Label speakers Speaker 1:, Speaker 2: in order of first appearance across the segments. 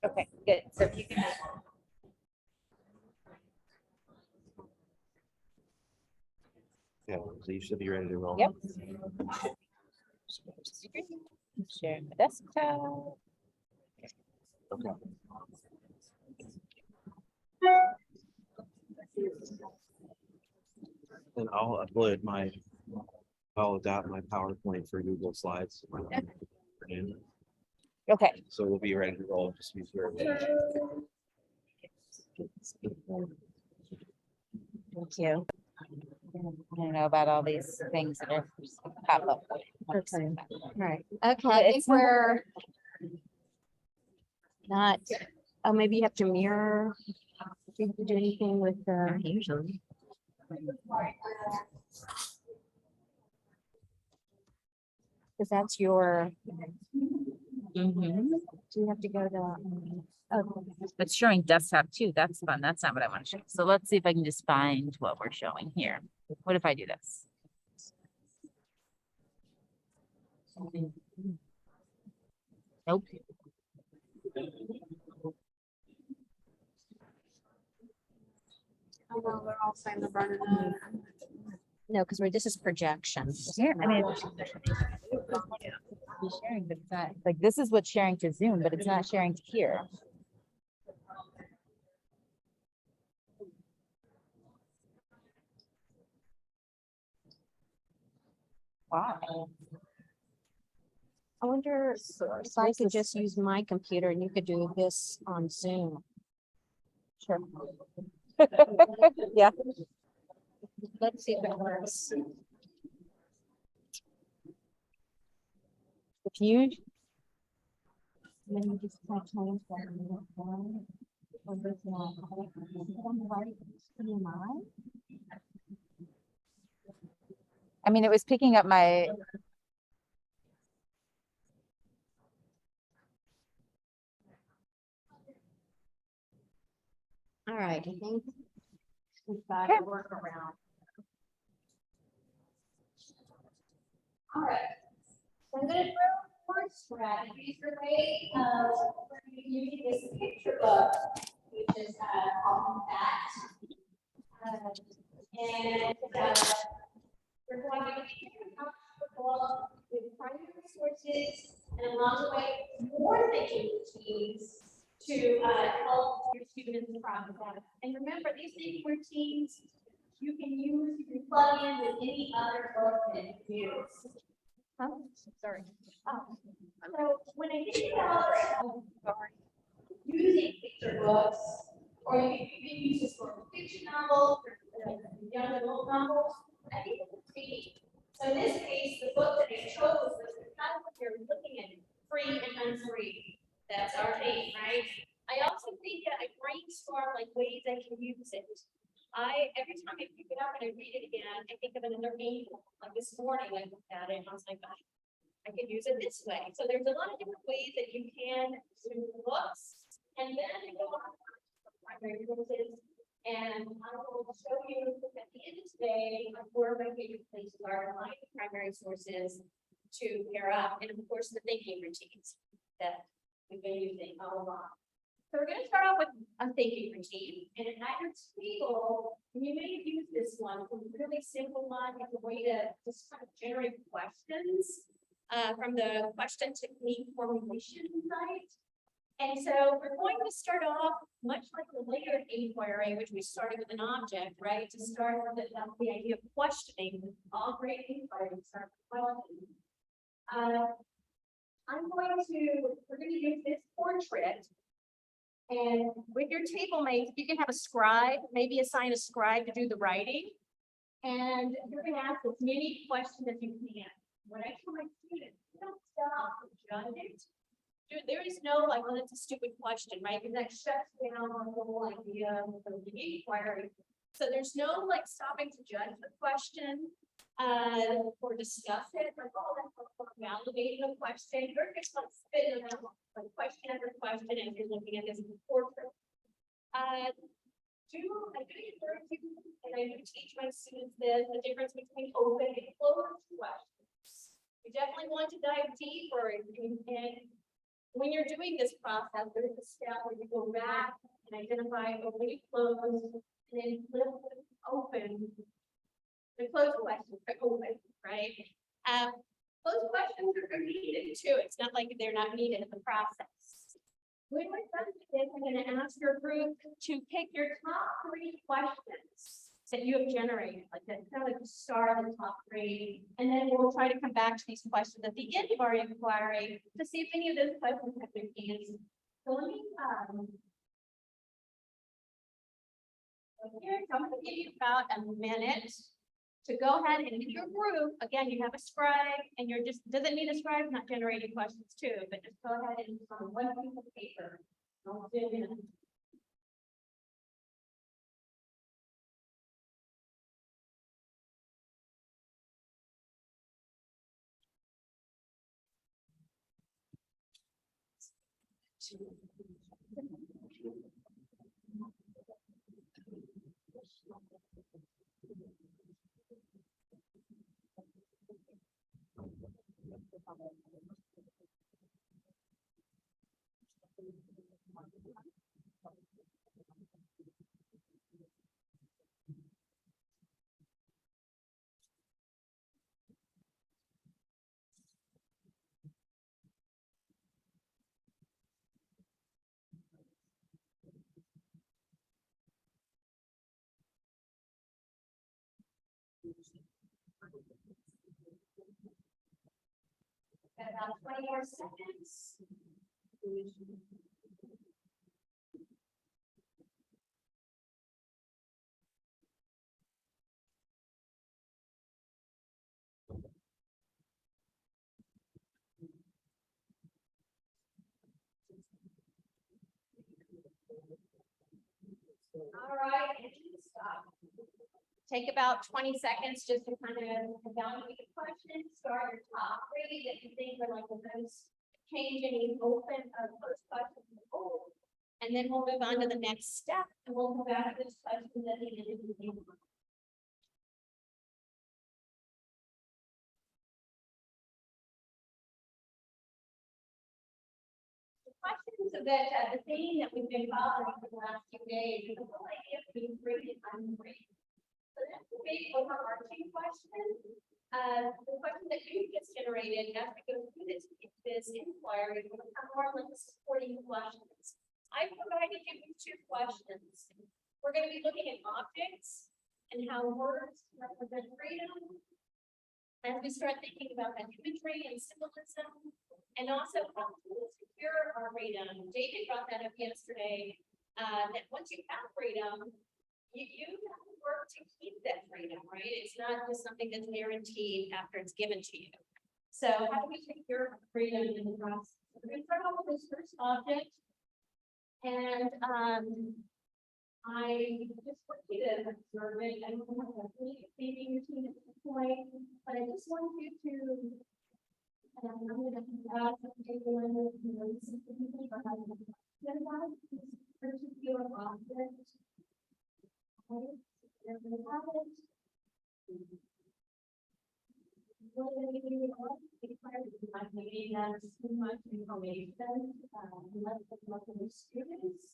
Speaker 1: Okay, good. So if you can.
Speaker 2: Yeah, so you should be ready to roll.
Speaker 1: Yep. Share the desktop.
Speaker 2: Okay. And I'll adapt my PowerPoint for Google Slides.
Speaker 1: Okay.
Speaker 2: So we'll be ready to roll. Just use your.
Speaker 1: Thank you. I don't know about all these things that are pop up.
Speaker 3: Okay. Right.
Speaker 1: But
Speaker 3: Okay, I think
Speaker 1: it's not-
Speaker 3: we're not, oh, maybe you have to mirror. Do you have to do anything with the? Usually. Cause that's your,
Speaker 1: Mhm.
Speaker 3: do you have to go to? Oh,
Speaker 1: But showing desktop too, that's fun. That's not what I want to show. So let's see if I can just find what we're showing here. What if I do this? Nope.
Speaker 4: They're all saying they're burning up.
Speaker 3: no, because this is projection.
Speaker 1: Yeah, I mean. Be sharing, but it's not, like, this is what's sharing to Zoom, but it's not sharing to here. Wow.
Speaker 3: I wonder if I could just use my computer and you could do this on Zoom.
Speaker 1: Sure. Yeah.
Speaker 3: Let's see if it works.
Speaker 1: If you,
Speaker 3: Let me just try change that. Or this one. On the right, CMI.
Speaker 1: I mean, it was picking up my,
Speaker 3: All right, I think we've got
Speaker 1: Okay.
Speaker 3: to work around.
Speaker 5: All right. So I'm gonna throw more strategies your way. We're gonna be using this picture book, which is on that. And we're going to be comfortable with primary sources and along the way more thinking routines to help your students process. And remember, these thinking routines you can plug in with any other book that you use.
Speaker 3: Sorry.
Speaker 5: So when I think about using picture books, or you can use historical fiction novels, or young adult novels, I think it's a key. So in this case, the book that I chose was the title you're looking at, Free and Unfree. That's our theme, right? I also think that I brainstorm like ways I can use it. Every time I pick it up and I read it again, I think of another angle. Like this morning, I looked at it and I was like, I could use it this way. So there's a lot of different ways that you can do books. And then I go on to primary sources. And I will show you at the end of today where my favorite places are, my primary sources to pair up. And of course, the thinking routines that we've been using all along. So we're going to start off with a thinking routine. And at your table, you may have used this one, a really simple one. It's a way to just kind of generate questions from the question technique formulation site. And so we're going to start off much like the layered inquiry, which we started with an object, right? To start with the idea of questioning. All great inquiries start with questioning. We're going to use this portrait. And with your table mates, you can have a scribe, maybe assign a scribe to do the writing. And you're going to ask as many questions as you can. When I tell my students, don't stop and judge it. There is no like, well, that's a stupid question, right? Because that shuts down the whole idea of the inquiry. So there's no like stopping to judge the question or discuss it. Like, oh, that's validating a question. You're just like spitting out like question after question and you're looking at this portrait. I do encourage you, and I do teach my students the difference between open and closed questions. We definitely want to dive deeper and When you're doing this process, there's a step where you go back and identify open, close, and then flip open. The closed questions are open, right? Closed questions are needed too. It's not like they're not needed in the process. When we're done with this, I'm gonna ask your group to pick your top 3 questions that you have generated, like that, kind of like the star of the top 3. And then we'll try to come back to these questions at the end of our inquiry to see if any of those questions have been answered. So let me, here, so I'm gonna give you about a minute to go ahead and in your group, again, you have a scribe and you're just, doesn't mean a scribe not generating questions too, but just go ahead and on one piece of paper. I'll zoom in. Got about 20 more seconds. All right, and stop. Take about 20 seconds just to kind of evaluate the question, start your top 3 that you think are like the most changing, open, first question. And then we'll move on to the next step and we'll go back to this question at the end of the game. The questions that, the theme that we've been following for the last few days is the whole idea of being free and unfree. So that's the big overarching question. The question that you just generated as we go through this inquiry will become more like supporting questions. I provided you with 2 questions. We're going to be looking at objects and how words represent freedom. As we start thinking about that imagery and symbolism, and also how to secure our freedom. David brought that up yesterday, that once you have freedom, you have to work to keep that freedom, right? It's not just something that's guaranteed after it's given to you. So how do we secure freedom in the process? We're going to start off with this first object. And I just want you to observe it. I don't have a baby routine at this point, but I just want you to I'm going to ask everyone to listen to me for how to about this particular object. Okay, there's the habit. Maybe that's too much information. Let's look at the students.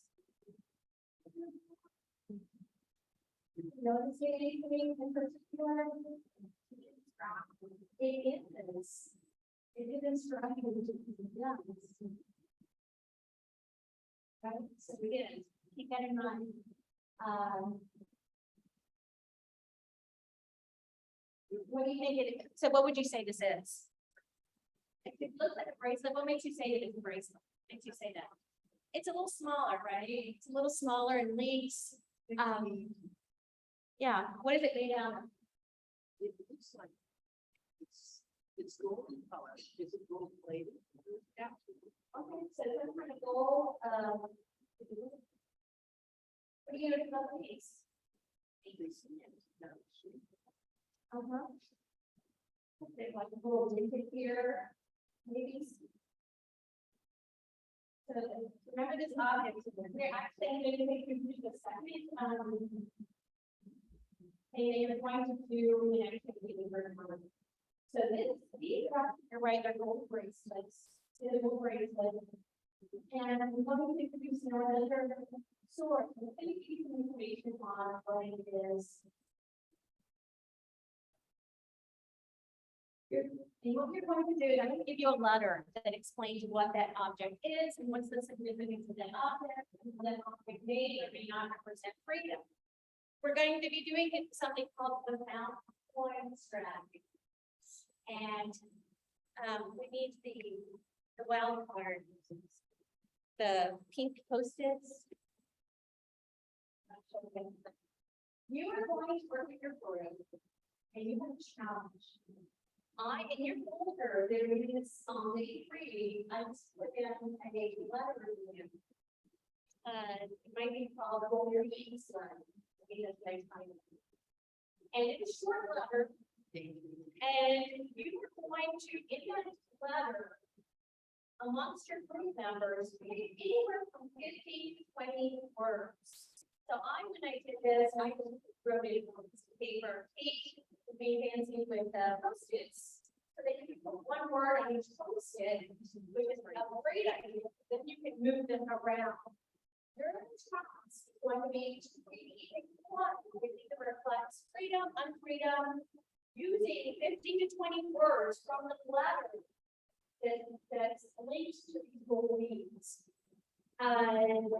Speaker 5: Noticing anything in particular? It is. It is instructing to be done. Right, so again, keep that in mind. What do you think it is? So what would you say this is? If it looks like a bracelet, what makes you say it is a bracelet? Makes you say that? It's a little smaller, right? It's a little smaller in links. Yeah, what is it made out of?
Speaker 6: It looks like it's gold in color. Is it gold plated? Yeah.
Speaker 5: Okay, so that's for the goal. What are you gonna put on these? Uh-huh. There's like a little tinted here, maybe. So remember this object, we're actually going to make you the second, and you're going to do an activity in vertical. So these are right, they're gold bracelets. The gold bracelet And I'm going to produce another source, I'm going to give you some information on what it is. And what you're going to do is I'm going to give you a letter that explains what that object is and what's the significance of that object, and what that object may or may not represent freedom. We're going to be doing something called the found point strategy. And we need the wild card, the pink Post-its. You are going to work with your group and you have a challenge. In your folder, there is day 3, I just put down a letter review. It might be called Hold Your Peace Letter. And it's a short letter. And you are going to, in that letter, amongst your group members, anywhere from 15 to 20 words. So when I did this, I just wrote it on this paper, 8 to be fancy with Post-its. So that you can put one word on each Post-it, which is a great idea. Then you can move them around. Your response is going to be to create one that either reflects freedom, unfreedom, using 15 to 20 words from the letter that's linked to these beliefs. And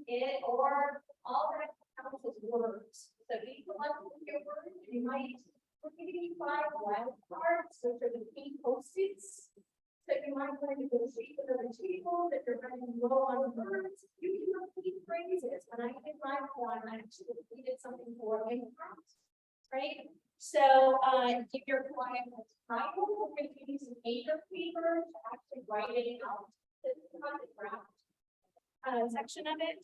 Speaker 5: it or all that counts as words. So you select your words, you might, we're giving you 5 wild cards, which are the pink Post-its. So you might want to negotiate with other people that you're running low on words. You can repeat phrases. When I did my one, I actually repeated something for me. Right? So if you're quiet with title, we're going to give you some paper to actually write it out. This is not the draft section of it.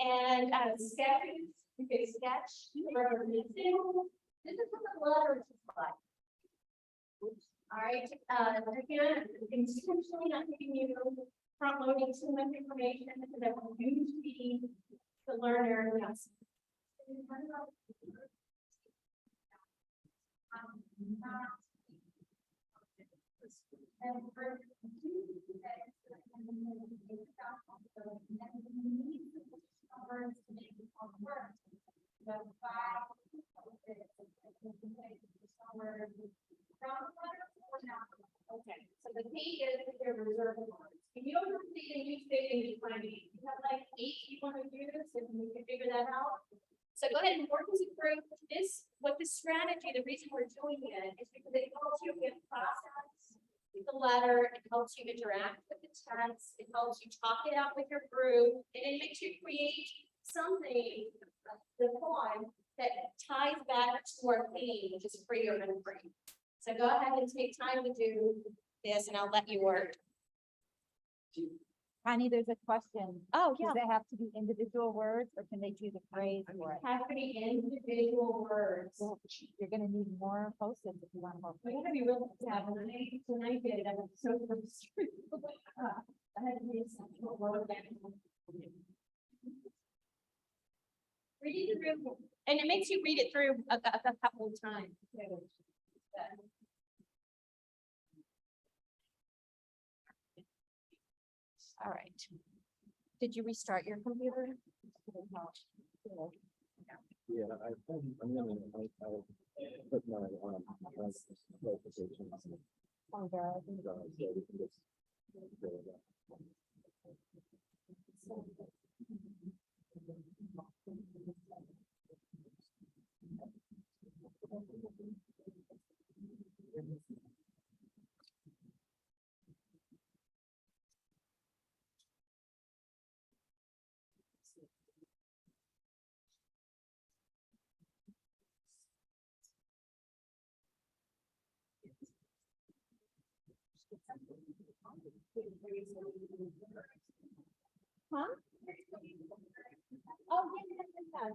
Speaker 5: And sketches, you can sketch whatever you do. This is what the letter is like. All right, again, intentionally not giving you front loading too much information because I want you to be the learner. Yes. Okay, so the P is your reserve words. If you don't see the use it in you have like 8 you want to do this, and you can figure that out. So go ahead and work as a group. What the strategy, the reason we're doing it is because it helps you get process the letter, it helps you interact with the text, it helps you talk it out with your group, and it makes you create something, the poem, that ties back to our theme, which is free or unfree. So go ahead and take time to do this, and I'll let you work.
Speaker 3: Connie, there's a question.
Speaker 5: Oh,
Speaker 3: Does it have to be individual words or can they choose a phrase for it?
Speaker 5: Have to be individual words.
Speaker 3: Well, you're gonna need more Post-its if you want more.
Speaker 5: We gotta be real careful. When I did it, I was so frustrated. I had to read something. Read it through, and it makes you read it through a couple of times. All right. Did you restart your computer?
Speaker 2: Yeah, I'm gonna, put my, notifications.
Speaker 3: Oh, there.
Speaker 2: So we can just go with that.
Speaker 5: Huh? Oh, yeah.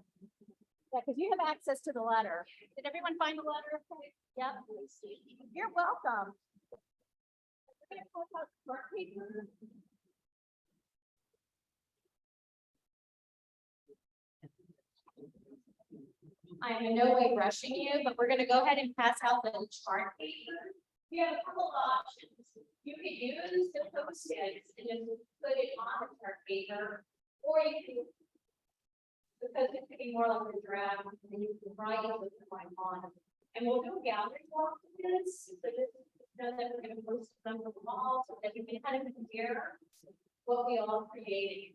Speaker 5: Yeah, because you have access to the letter. Did everyone find the letter? Yep. You're welcome. We're gonna pull out smart paper. I am in no way rushing you, but we're gonna go ahead and pass out the chart paper. You have a couple of options. You could use the Post-its and just put it on the chart paper, or you can. Because it's gonna be more like a draft, and you can write it with the line on. And we'll do a gallery walk with this, so just know that we're gonna post them on the wall, so that you can kind of compare what we all created.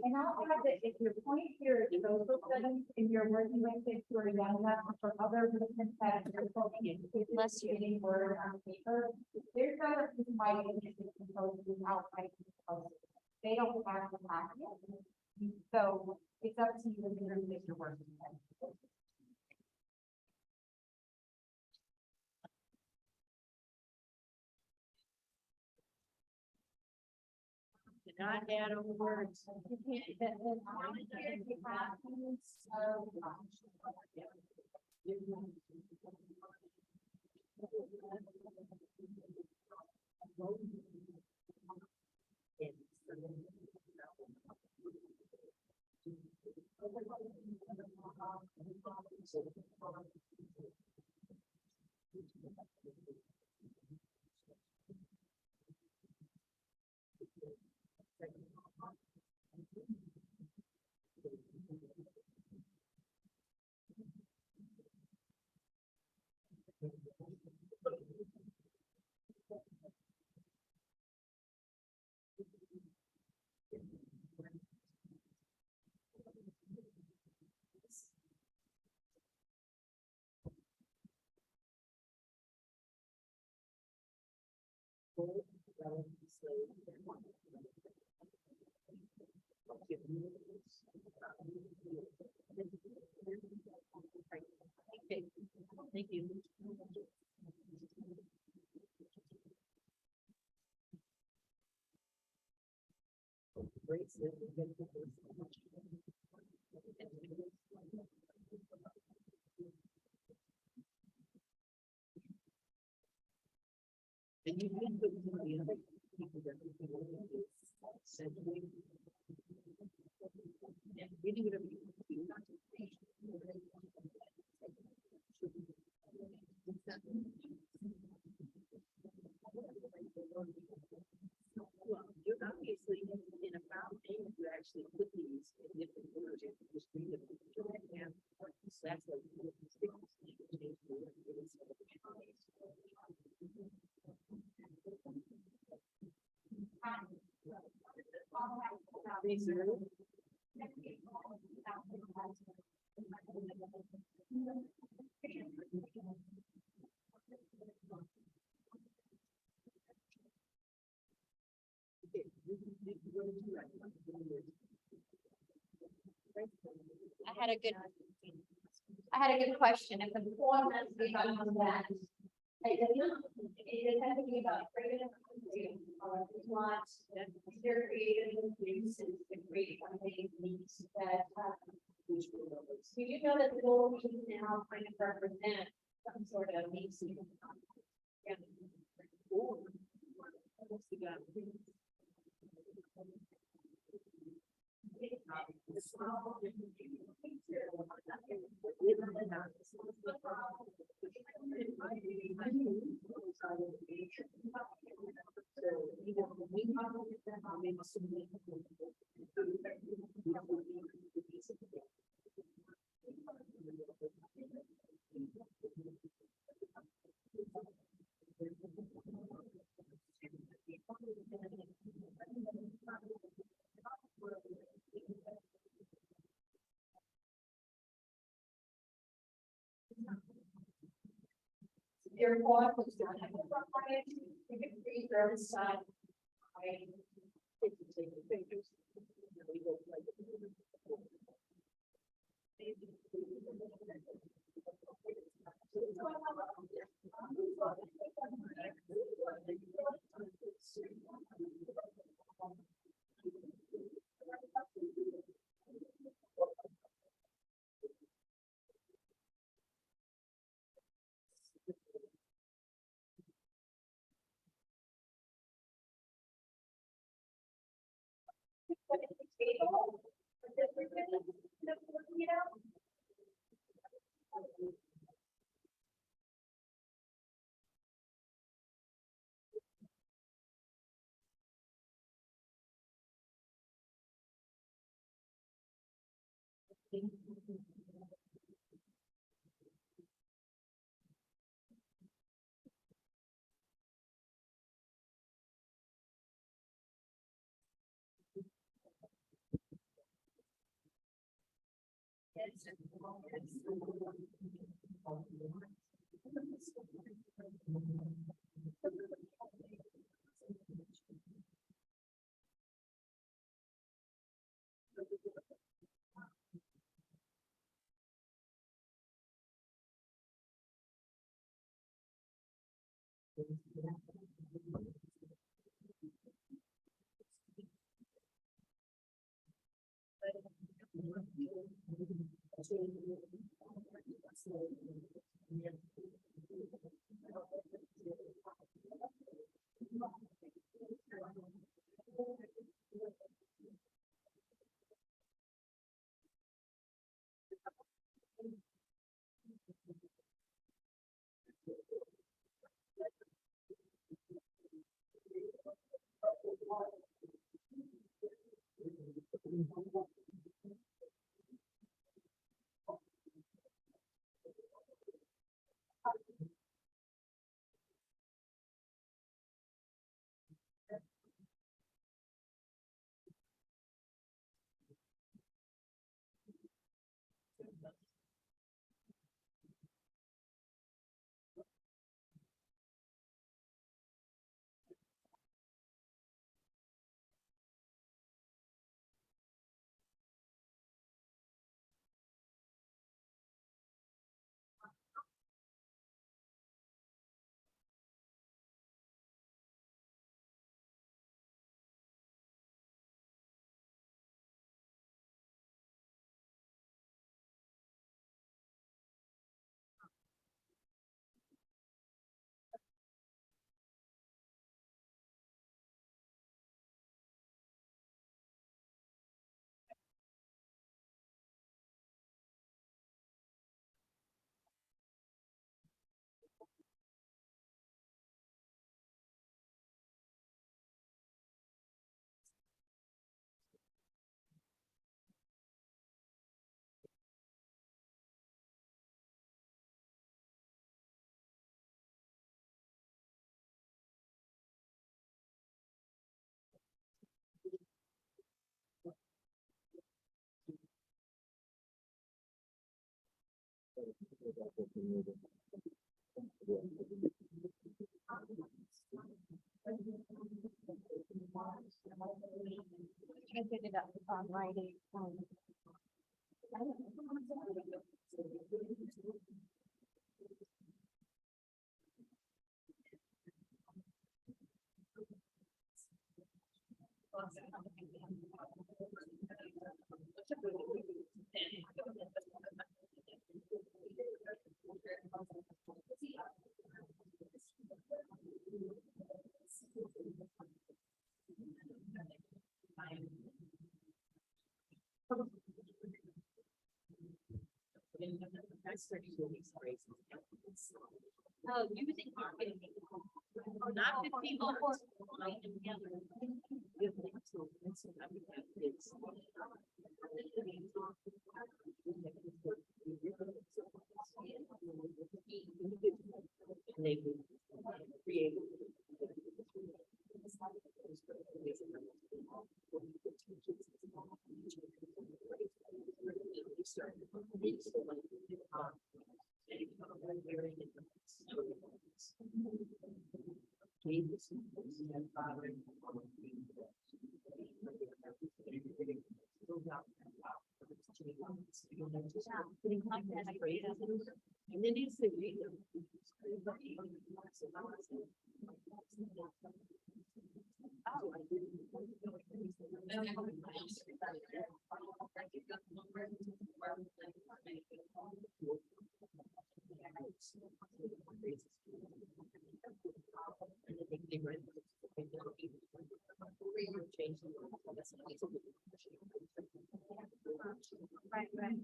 Speaker 3: And I'll add that if your point here is social studies, and you're working with kids who are young enough for other movements that are difficulty in
Speaker 1: Bless you.
Speaker 3: getting word on paper, there's not a reason why you need to compose without writing proposals. They don't have the packet. So it's up to you to make your work.
Speaker 6: Not add on words. Okay, thank you. Great. And you can put some of the other people that we can look at this essentially. Yeah, we do whatever you want to do, not to teach. Well, you're obviously in a found name, you actually put these in different orders, you can just read them. Yeah. So that's like.
Speaker 5: I had a good question. If the form has to be done on that. It has to be about creative. Or if you want, your creative use and create something that. You do know that the goal is now kind of represent some sort of needs. Yeah. Your point was not. You can read your own side. Right.
Speaker 3: I did it up on writing.
Speaker 6: Oh, using marketing. Not with people. Like together. And they create. And then you say, read them.
Speaker 3: Right, right.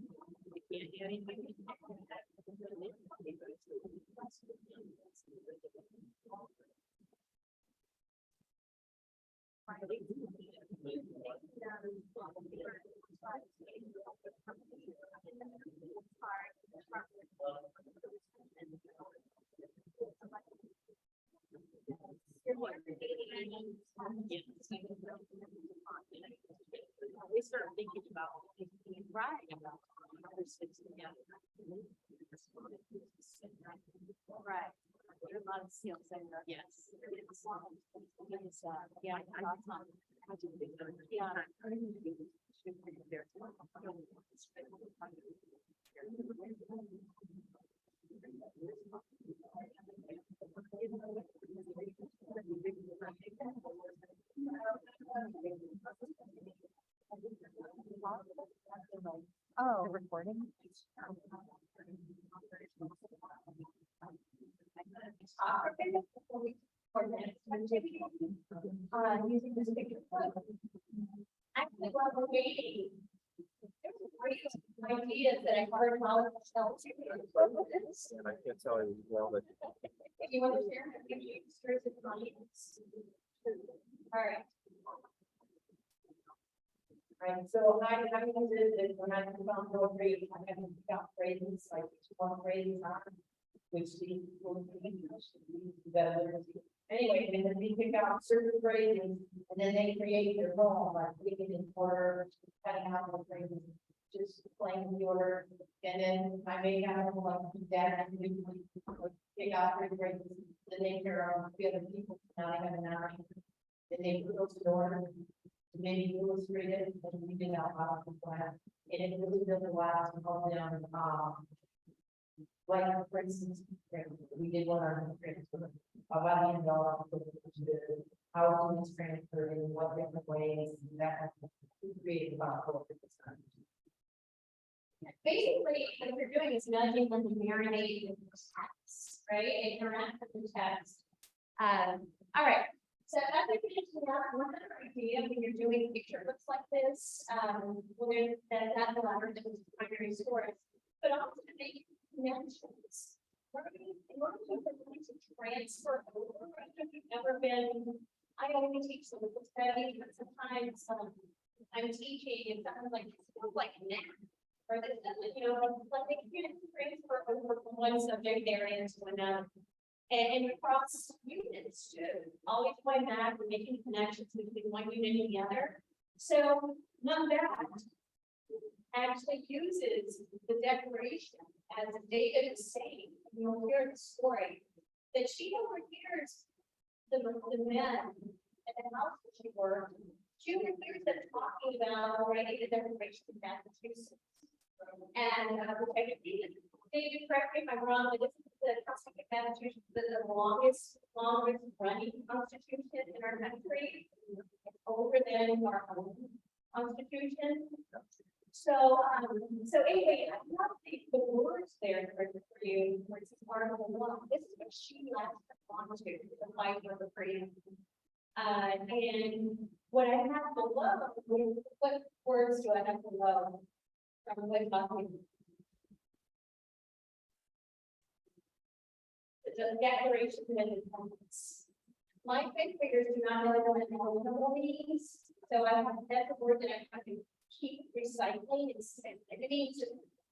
Speaker 6: thinking about being right about other things together. Right. There are a lot of skills in there. Yes. It's, yeah, I do think that, yeah.
Speaker 1: Oh, recording?
Speaker 5: Using this picture. Actually, while we're waiting, there's some great ideas that I've heard while I was out here.
Speaker 2: And I can't tell you, well, that
Speaker 5: If you want to share, give you extras of audience. All right.
Speaker 3: Right, so I use it when I put on road rage, I have to pick out phrases, like one phrase on. Which the, anyway, and then we pick out certain phrases, and then they create their own, like we can order, cutting out the phrases. Just playing the order, and then I may have like that, and we pick out three phrases, then they care on the other people, now I have an hour. Then they put those in order. Maybe illustrate it, and we did out how to plan, and it really doesn't last all down, like, for instance, we did one on transfer, about how it's transferred in what different ways, and that created about what it's done.
Speaker 5: Basically, what you're doing is nudging them to marinate in the text, right? And interact with the text. All right. So as I mentioned, one other idea when you're doing picture books like this, well, that's the labyrinth of primary source, but also to make connections. In order to transfer over, if you've never been, I only teach some of the study, but sometimes I'm teaching and something like math. Or this, like they can transfer over from one subject area to another. And across units too, always going back and making connections between one unit and the other. So NumDat actually uses the declaration as David is saying, you'll hear the story, that she overhears the men at the house that she worked. She overhears them talking about already the declaration of Massachusetts. And which I think, David, correct me if I'm wrong, but this is the Constitution of Massachusetts, the longest running constitution in our country, older than our own constitution. So, so anyway, I love the words there for you, for instance, Article 1. This is what she left on to the fight for the freedom. And what I have below, what words do I have below? From what talking? The Declaration of Independence. My fifth graders do not know what eligible means, so I have that's a word that I can keep recycling. It means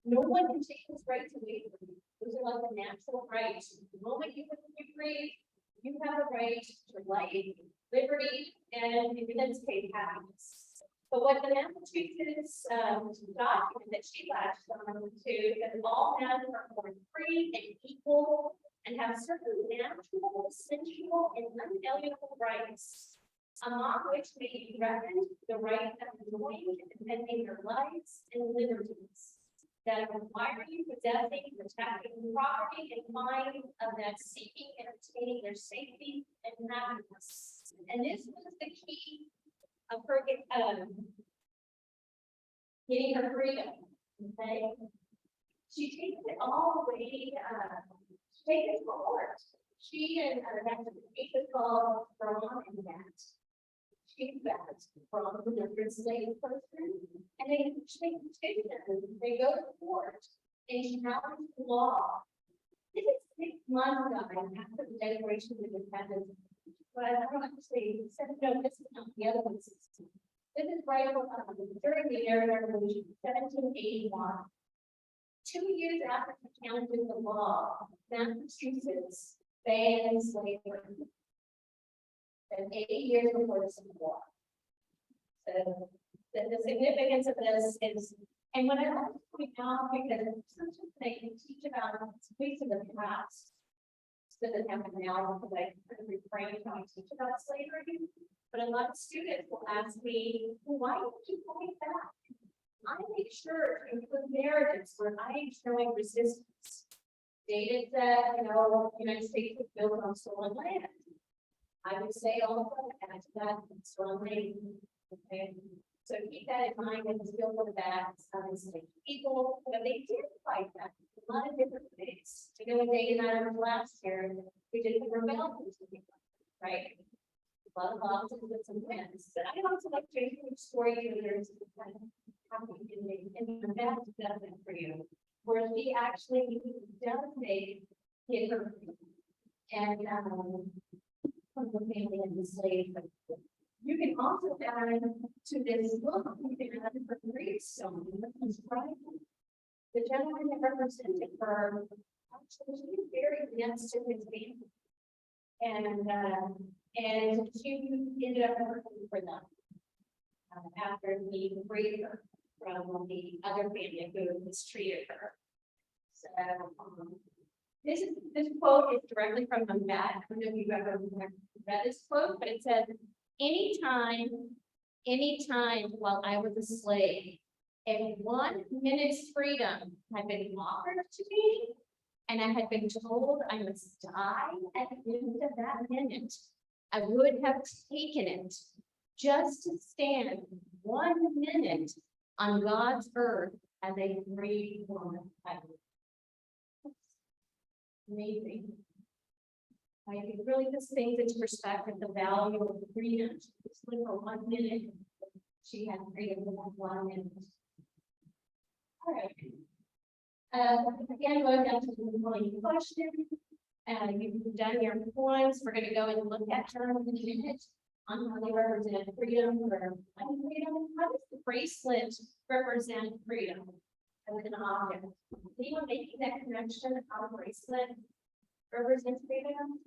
Speaker 5: no one can take this right away from you. Those are like the natural rights. The moment you become free, you have a right to life, liberty, and independence, happiness. But what the Massachusetts document that she latched on to that all men are born free and equal and have certain natural, sensual, and unalienable rights, among which may be reckoned the right of enjoying and defending their lives and liberties, that of acquiring, possessing, protecting property and mind, of that seeking and obtaining their safety and happiness. And this was the key of her getting her freedom. Okay, she takes it all the way. She takes it to court. She and that's a case called Braun and Nat. She got from the different slave person, and they petition. They go to court and challenge the law. This is 6 months ago after the Declaration of Independence. But I don't have to say, no, this is not the other one. This is right during the American Revolution, 1781. 2 years after she challenges the law, Massachusetts banned slavery. And 8 years before the Civil War. So the significance of this is, and what I like to point out, because sometimes they can teach about ways of the past. Doesn't happen now, because I kind of refrain when I teach about slavery, but a lot of students will ask me, well, why don't you point back? I make sure to include narratives where I am showing resistance. Dated that, United States was built on stolen land. I would say also add to that stolen land. Okay, so keep that in mind and still go back. People, they did fight that a lot of different ways. When Dave and I were last year, we did the rebellion, right? A lot of losses and some wins, but I also like to include storytellers and that's definitely for you. Where she actually does make it her and from the family and the slave. You can also add to this book, you can add the gravestone, right? The gentleman that represented her, actually, she was very next to his family. And she ended up working for them after he freed her from the other family who mistreated her. So, this quote is directly from the mat. I don't know if you've ever read this quote, but it says, anytime while I was a slave, if 1 minute's freedom had been offered to me, and I had been told I must die at the end of that minute, I would have taken it just to stand 1 minute on God's earth as a free woman. Amazing. I can really just things into perspective, the value of freedom. Just live for 1 minute. She had freedom for 1 minute. All right. Again, going down to the morning question. You've done your points. We're going to go and look at terms in a minute on how they represent freedom or freedom. How does the bracelet represent freedom as an object? Anyone making that connection of how a bracelet represents freedom?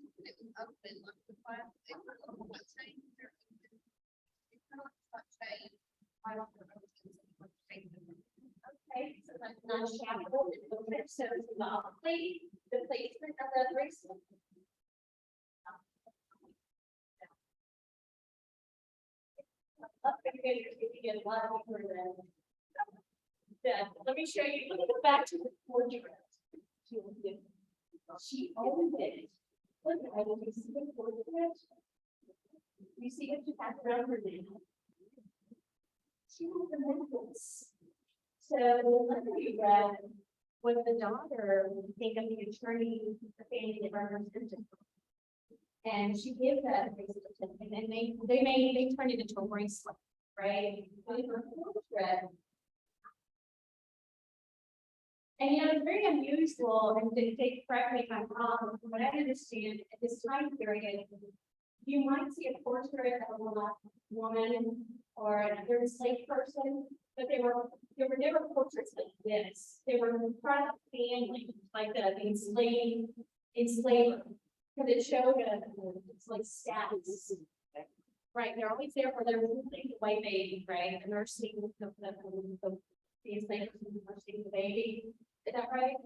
Speaker 5: Okay, so that's not shackled. Okay, so it's not the placement of the bracelet. Let me show you. Look at the back to the portrait. She owned it. Look at it. You see the portrait? You see what she has around her name. She was the necklace. So the letter you read was the daughter, think of the attorney, the family that represented her. And she gave that bracelet, and then they turned it into a bracelet, right? With her portrait. And it's very unusual, and they correct me if I'm wrong, from what I understand, at this time period, you might see a portrait of a woman or another enslaved person, but there were never portraits like this. They were in front of family, like the enslaver, because it showed it's like status. Right, they're always there for their white baby, right? The nursing the enslavers nursing the baby. Is that right?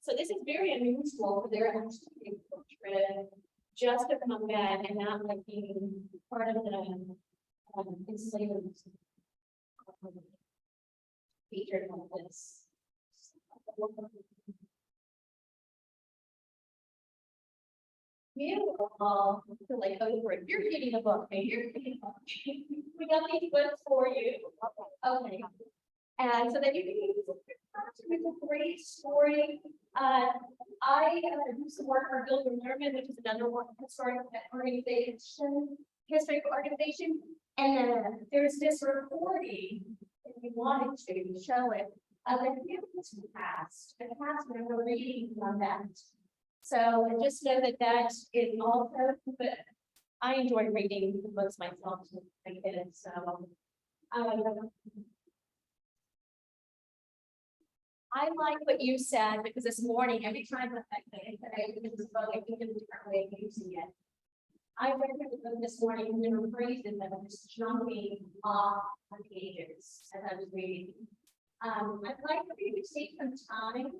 Speaker 5: So this is very unusual for their actually portrait just to come back and not like being part of the enslavers featured on this. You all feel like over it. You're reading a book, and you're reading a book. We got these books for you. Okay. And so that you can use it. It's a great story. I do some work for Build and Learn, which is another one historic organization. And there's this recording, if you wanted to show it, of a past member reading on that. So just know that is also, but I enjoy reading the books myself as a kid, so. I like what you said, because this morning, every time I think of this book, I think of a different way of using it. I read it this morning, and there were phrases that were just jumping off the pages as I was reading. I'd like for you to take some time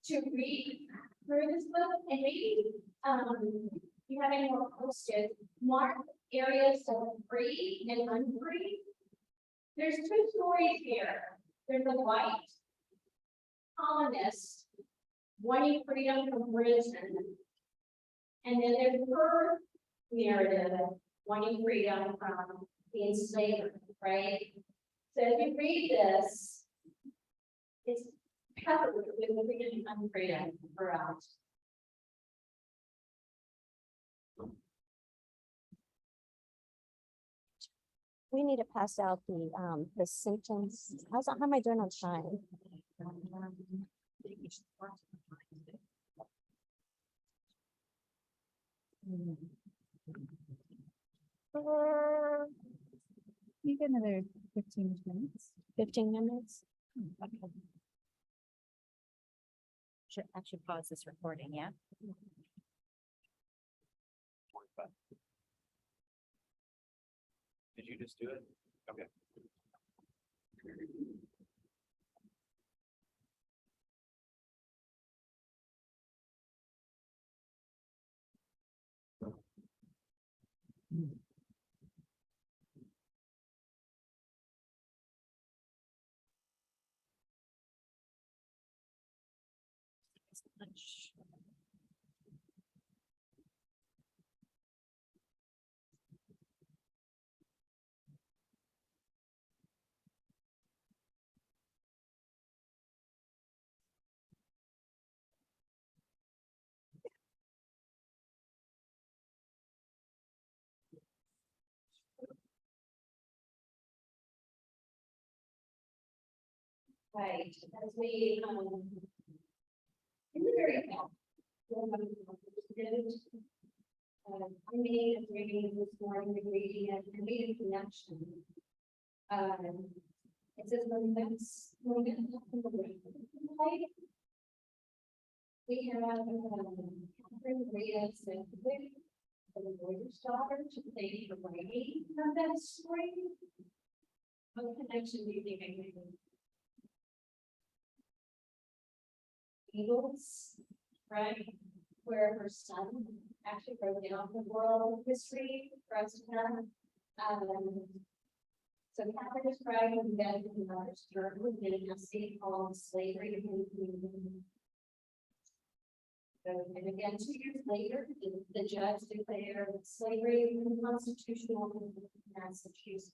Speaker 5: to read through this book and maybe, if you have any more posted, mark areas of free and unfree. There's two stories here. There's a white colonist wanting freedom from prison. And then there's her narrative wanting freedom from the enslavement, right? So if you read this, it's covered with freedom and unfreedom throughout.
Speaker 7: We need to pass out the symptoms. How am I doing on time?
Speaker 8: You get another 15 minutes.
Speaker 7: 15 minutes?
Speaker 1: Should pause this recording, yeah?
Speaker 2: Did you just do it? Okay.
Speaker 5: Right, as we, in the very top. I made a reading this morning, reading it, and made a connection. It says, when that's, when we get to the right, we have, Catherine Reyes and the lawyer's daughter, to thank you for writing of that story. What connection do you think I made? Eagles, right, where her son actually wrote down the world history for us to have. So Catherine described the event in Mother's Journal in a state called slavery. So, and again, 2 years later, the judge declared slavery unconstitutional in Massachusetts.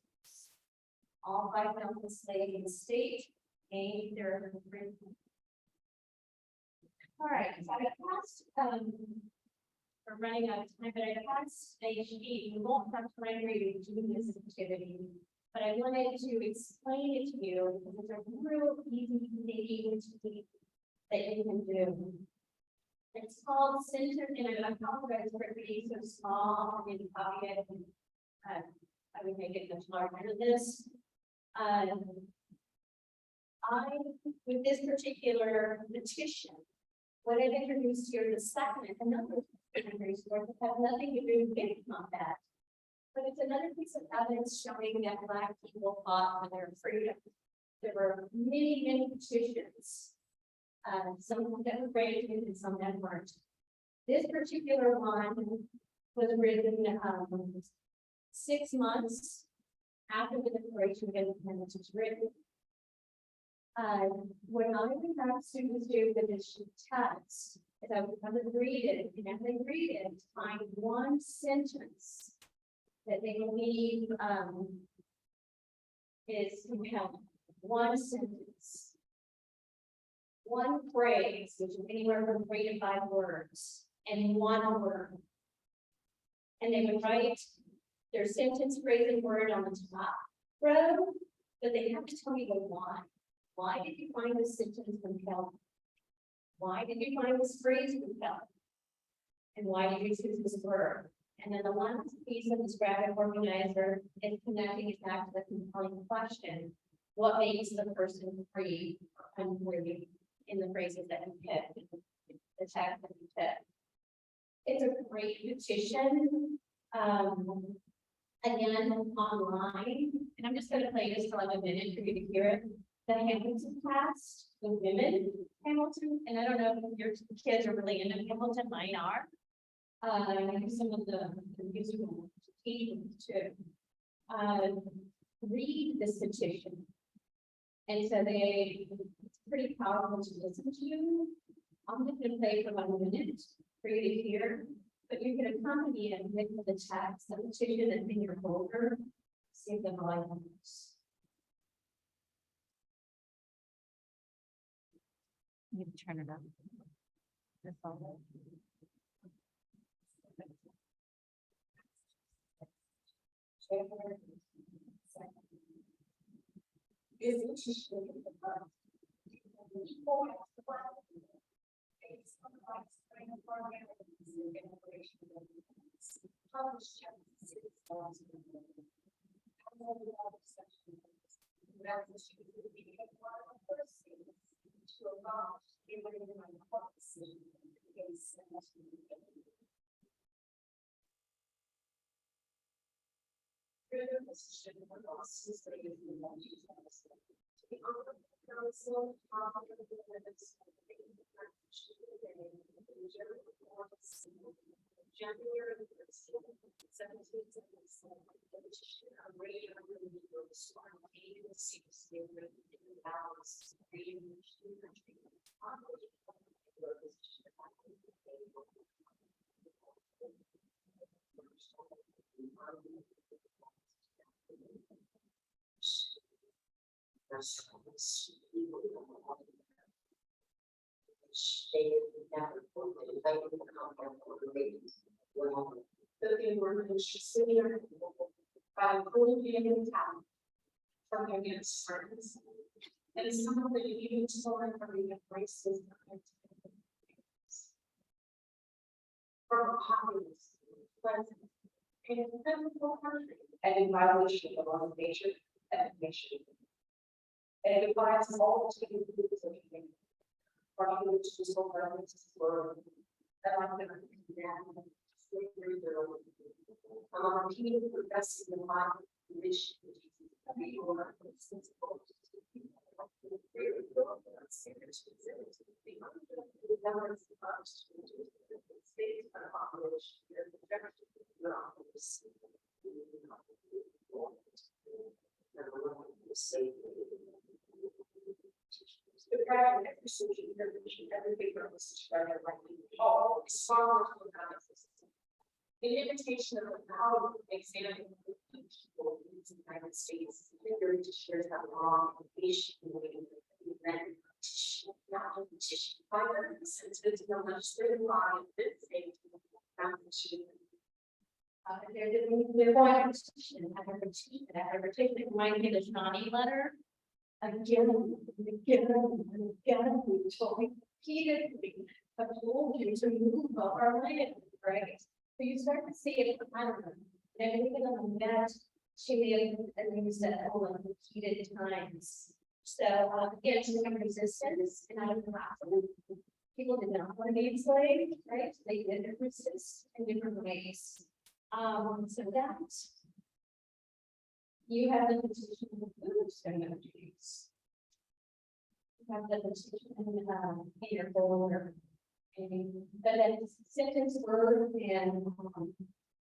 Speaker 5: All 5,000 slaves in the state gained their freedom. All right, so I passed, we're running out of time, but I passed a sheet. We won't have time reading to do this activity, but I wanted to explain it to you because it's a real easy thing that you can do. It's called center, and I apologize for it being so small. I didn't copy it. I would make it much larger than this. With this particular petition, what I've introduced here, the second, another resource that have nothing to do with combat. But it's another piece of evidence showing that Black people fought for their freedom. There were many petitions. Some of them were granted and some that weren't. This particular one was written 6 months after the Declaration of Independence was written. What I would have students do with this text is I would come and read it, and as they read it, find one sentence that they believe is compelling. One sentence. One phrase, which is anywhere from 3 to 5 words, and one word. And they would write their sentence, phrase, and word on the top row, but they have to tell me the why. Why did you find this sentence compelling? Why did you find this phrase compelling? And why did you choose this word? And then the last piece of this graphic organizer is connecting it back to the compelling question. What makes the person free or unfree in the phrases that you pick, the text that you pick? It's a great petition, again, online, and I'm just gonna play this for like a minute for you to hear it. The Hamilton cast, the women Hamilton, and I don't know if your kids are really into Hamilton, mine are. Some of the musical teachers too. Read this petition. And so it's pretty powerful to listen to. I'm just gonna play for 1 minute for you to hear, but you can accompany it with the text, the petition that's in your folder. See if the volume works.
Speaker 1: You can turn it up. That's all.
Speaker 5: And some of the even children are being embraces. From populace, in a physical country, and in violation of law of nature and nation. And it applies to all the groups of human. From which the soul governments were. That are the slavery bill. Among people progressing the mind, mission. In imitation of the power of examining people in the United States, figure to share that wrong nation not petition, fire sensitive to the legislative body, this state, they're going to petition, I have received that, I received it, might get a Shawnee letter. Again, and again, and again, we told repeatedly, I've told you to move off our land, right? So you start to see it, I don't know, and even on that, and you said, oh, repeated times. So, again, some resistance, and out of the people did not want to be enslaved, right? They did resist in different ways. So that you have the petition of the food energies. You have the petition in your folder. But then sentence, word, and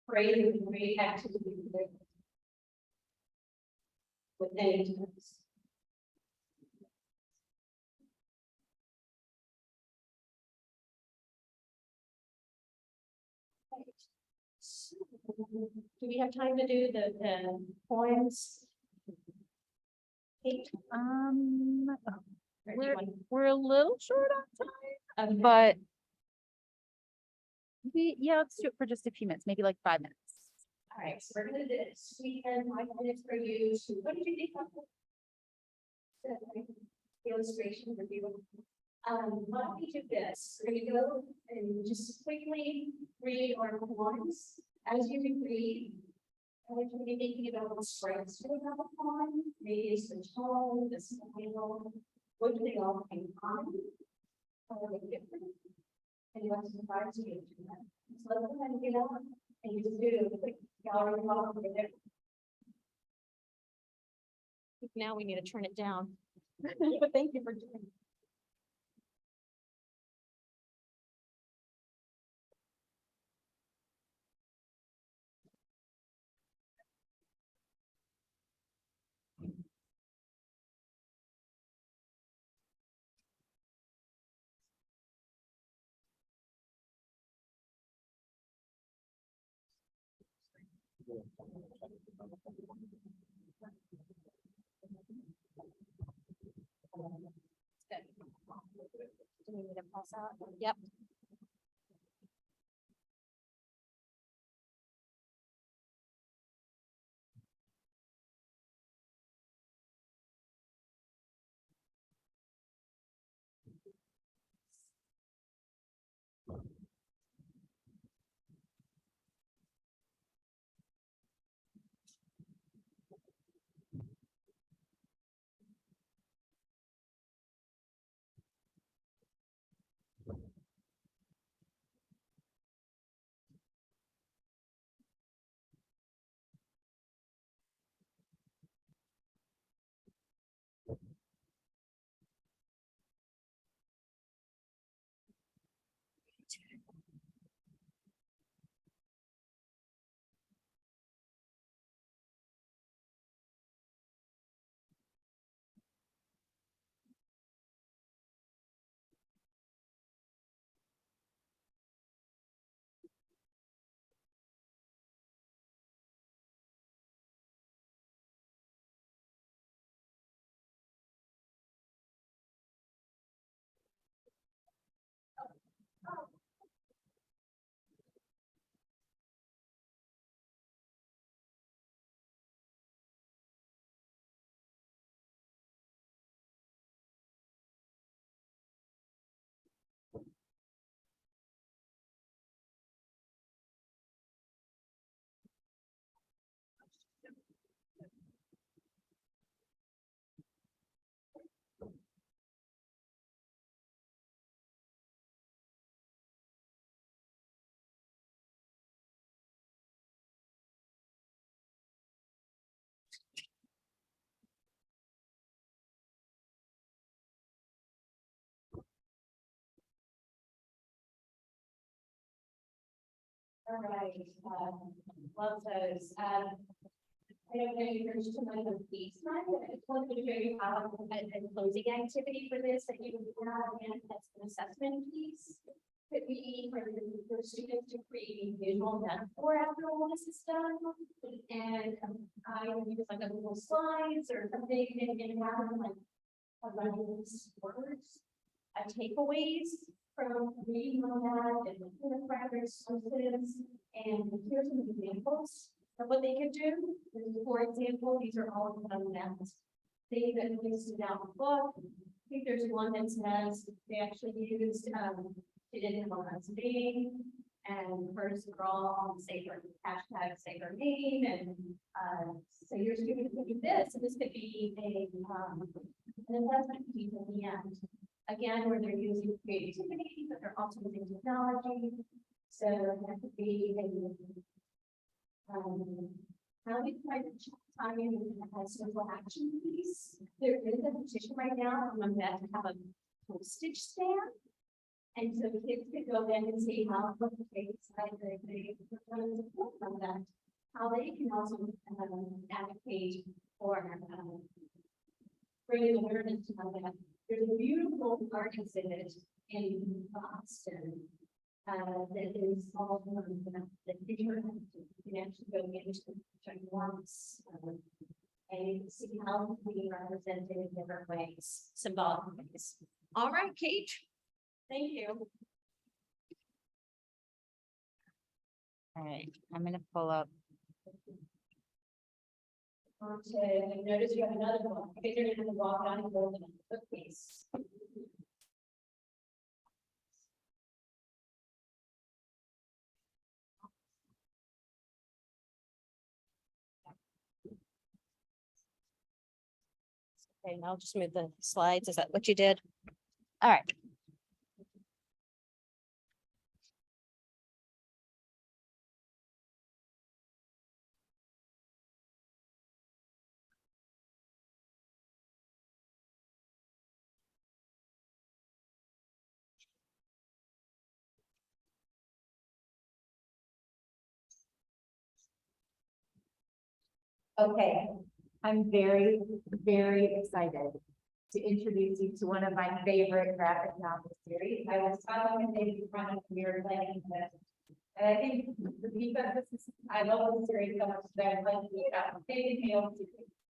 Speaker 5: phrase and create activity with any terms. Do we have time to do the poems?
Speaker 1: We're a little short on time, but let's do it for just a few minutes, maybe like 5 minutes.
Speaker 5: All right, so we're gonna do this. We can 5 minutes for you to, what did you think of? The illustration review. Why don't we do this? We're gonna go and just quickly read our poems. As you read, I want you to be thinking about what strikes you about the poem. Maybe it's the tone, the style, what do they all in common? Are they different?
Speaker 3: And you want to surprise you. So let them kind of get on and you just do a quick gallery walk over there.
Speaker 7: Now we need to turn it down. But thank you for doing it. Do we need to pass out? Yep.
Speaker 3: All right, love those. I don't know if you're just about the piece, but I just wanted to show you how a closing activity for this that you would have and that's an assessment piece. Could be for students to create a visual metaphor after all this is done. And I would use like a little slides or something and have them like running these words, takeaways from reading on that and looking at records, sources, and here's some examples of what they could do. For example, these are all done maps. They that listed out in the book. I think there's one that says they actually used it in the name and first of all, say her hashtag, say her name, and so your student could do this, and this could be an investment piece in the end. Again, where they're using creativity, but they're also using technology. So that could be a how we try to tie in a social action piece. There is a petition right now from that to have a postage stamp. And so kids could go in and see how what the case they from that, how they can also advocate for bringing awareness to that. There's a beautiful art exhibit in Boston that is all the picture. You can actually go into once and you can see how we represented in different ways, symbolic ways. All right, Kate. Thank you.
Speaker 1: All right, I'm gonna pull up.
Speaker 3: Okay, notice you have another one. I think you're gonna walk down and go to the bookcase.
Speaker 7: Okay, now I'll just move the slides. Is that what you did?
Speaker 1: All right.
Speaker 3: Okay, I'm very, very excited to introduce you to one of my favorite graphic novel series. I was talking with David in front of your planning this. And I think because this is, I love the series so much that I'm like, David Hale.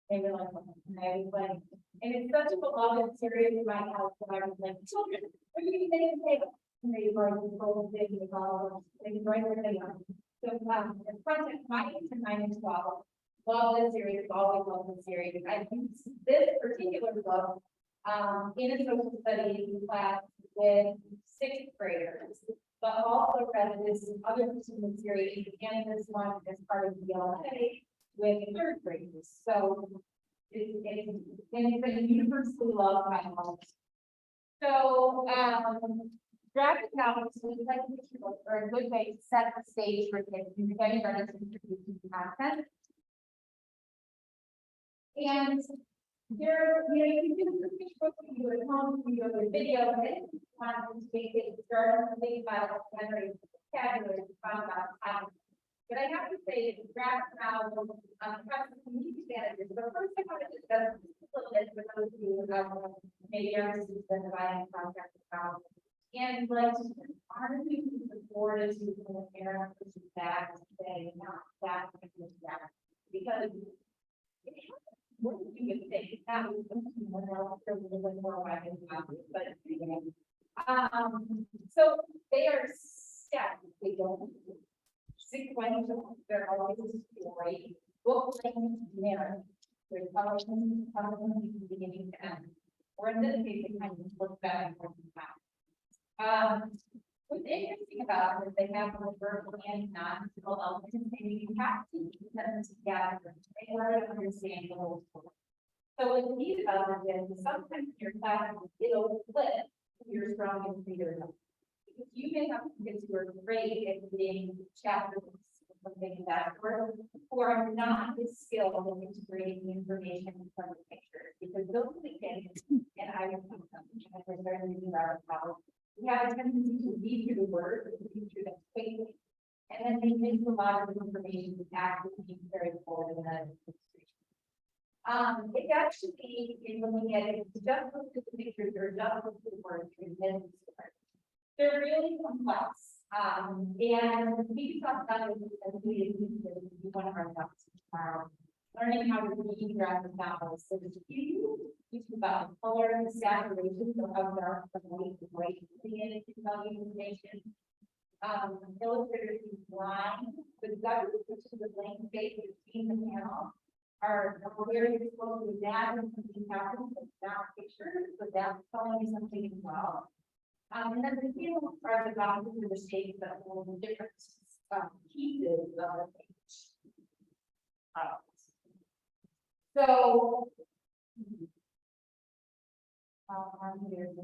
Speaker 3: They were like, and I was like, and it's such a beloved series in my house, that I was like, children, what are you going to say? And they were like, "Oh, they were all- they were right where they are." So, the front of my 9 and 12. Love this series, always love this series. I use this particular book in a social studies class with 6th graders, but also read this other student series and this one as part of the LA with 3rd graders. So it's been universally loved by all. So graphic novels like are a good way to set the stage for kids and getting ready to introduce new content. And there, you can do the Facebook, you do it at home, you do a video, and then you want to make it start to think about generate vocabulary, found out how. But I have to say, the graphic novel, community managers, the first thing I want to discuss is a little bit for those of you who maybe are interested in buying contract about. And like, aren't we looking forward to the parents, which is that, saying, not that, because what do you think? That was something else, a little bit more wide and but so they are stacked, they don't sequential, they're always great. Book narrative. There's always from beginning to end. Or in this case, it kind of looks back and forth back. What's interesting about it is they have both verbal and non-verbal elements, and you have to keep them together in order to understand the whole story. So what's neat about it is sometimes your class, it'll flip if you're strong in reader. Because you may have kids who are great at reading chapters or something like that, or who are not as skilled in integrating the information from the pictures, because those are the kids, and I was reading about how we have a tendency to read through the words, read through them quickly, and then they miss a lot of information that actually being carried forward in the illustration. It's actually, in looking at it, just look at the pictures or just look at the words, they're really complex. And we talked about it as we did one of our talks tomorrow, learning how to read graphic novels. So there's a few about the color and saturation, so how dark the white in information. Illustrators use line, the gutters, which is the blank space between the panel, are very useful to that and something happens, but not pictures, but that's telling you something as well. And then the fields are the boxes and the shapes that hold the different pieces of the page. So here's the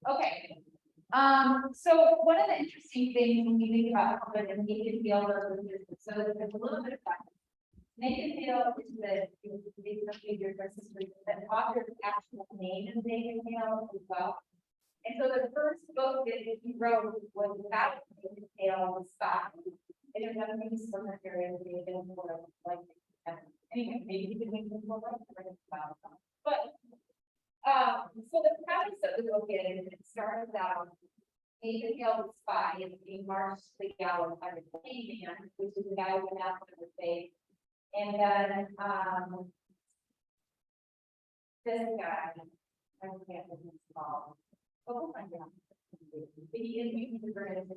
Speaker 3: okay. So one of the interesting things when you think about COVID and Nathan Hale, so there's a little bit of that. Nathan Hale is the author's actual name is Nathan Hale as well. And so the first book that he wrote was about Nathan Hale, Spot. And it was maybe some material that they didn't like. Anyway, maybe he didn't make more about. But so the premise of the book is it starts out Nathan Hale the spy is being marched to the gallows by the man, which is the guy who went out to the face. And then this guy, I forget what he's called. But we'll find out. He is the greatest.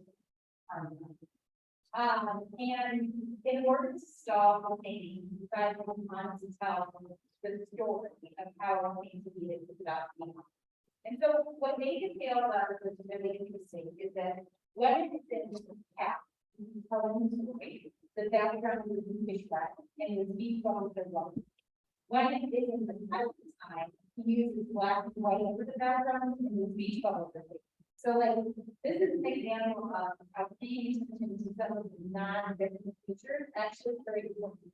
Speaker 3: And in order to stop the pain, you guys will want to tell the story of how it came to be about being. And so what Nathan Hale does, which is really interesting, is that when it's in the cat, telling the story, the background is in fishback and the deep bones are long. When it is in the title time, he uses black and white over the background and the beach bubble. So like, this is an example of paying attention to some of the non-business features, actually very important.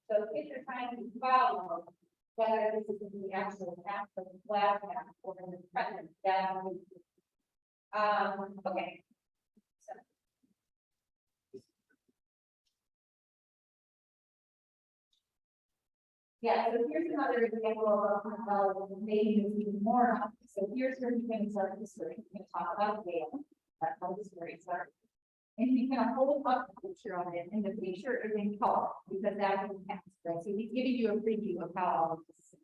Speaker 3: So if you're trying to follow whether this is in the actual app or the flag app or in the present, okay. So. Yeah, so here's another example of maybe this even more. So here's where you can start the story. You can talk about Dale. That's how the story starts. And you can hold up a picture of it, and the picture is in color because that's in text, right? So he's giving you a preview of how all of this.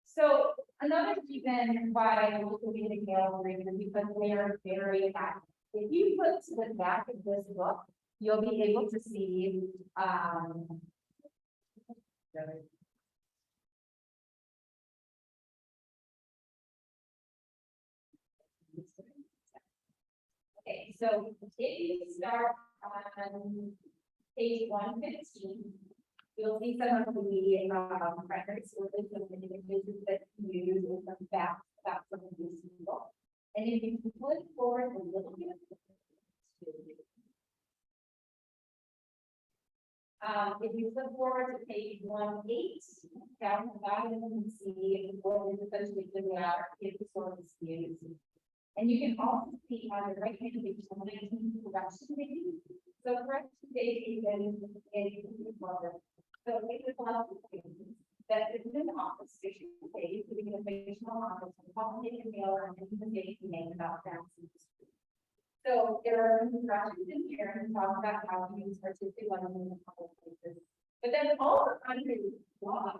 Speaker 3: So another reason why I look at the gallery is because they are very active. If you put to the back of this book, you'll be able to see, okay, so if you start on page 115, you'll see some of the records or some of the images that you use with some facts about some of these people. And if you flip forward a little bit, if you flip forward to page 18, down the bottom, you can see what is essentially the historical views. And you can also see on the right hand page, some 19 production dating. So production dating is longer. So it is a lot of things that is in the office station page, giving a fictional office, and publicating mail and the date name about that. So there are instructions in here and talk about how to use particularly in the public places. But then also under the law,